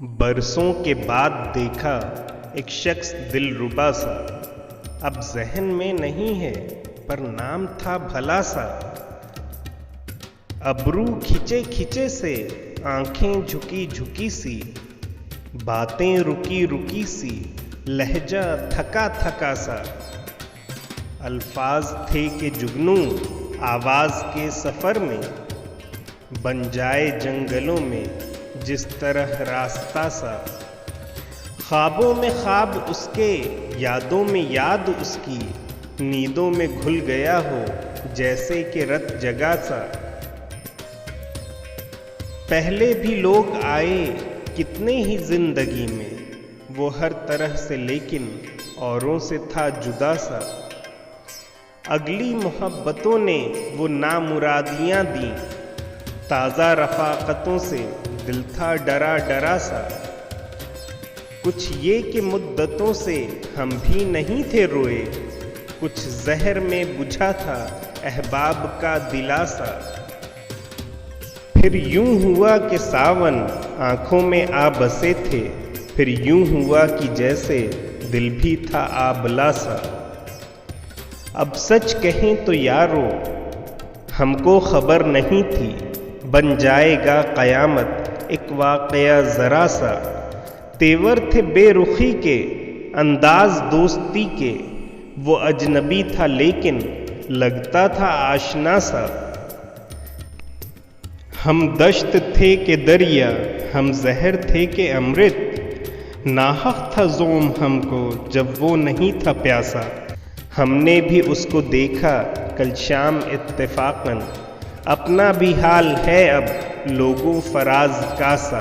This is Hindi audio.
बरसों के बाद देखा एक शख्स दिलरुबा सा, अब जहन में नहीं है पर नाम था भला सा। अबरू खिंचे खिंचे से, आंखें झुकी झुकी सी, बातें रुकी रुकी सी, लहजा थका थका सा। अल्फाज थे कि जुगनू आवाज के सफर में, बन जाए जंगलों में जिस तरह रास्ता सा। ख्वाबों में ख्वाब उसके, यादों में याद उसकी, नींदों में घुल गया हो जैसे कि रत जगा सा। पहले भी लोग आए कितने ही जिंदगी में, वो हर तरह से लेकिन औरों से था जुदा सा। अगली मोहब्बतों ने वो नामुरादियां दी, ताज़ा रफ़ाक़तों से दिल था डरा डरा सा। कुछ ये कि मुद्दतों से हम भी नहीं थे रोए, कुछ जहर में बुझा था अहबाब का दिलासा। फिर यूं हुआ कि सावन आंखों में आ बसे थे, फिर यूं हुआ कि जैसे दिल भी था आबला सा। अब सच कहें तो यारो हमको खबर नहीं थी, बन जाएगा क़यामत एक वाक़या ज़रा सा। तेवर थे बेरुखी के, अंदाज दोस्ती के, वो अजनबी था लेकिन लगता था आशना सा। हम दश्त थे के दरिया, हम जहर थे के अमृत, नाहक था ज़ोम हमको जब वो नहीं था प्यासा। हमने भी उसको देखा कल शाम इत्तेफ़ाक़न, अपना भी हाल है अब लोगों फराज का सा।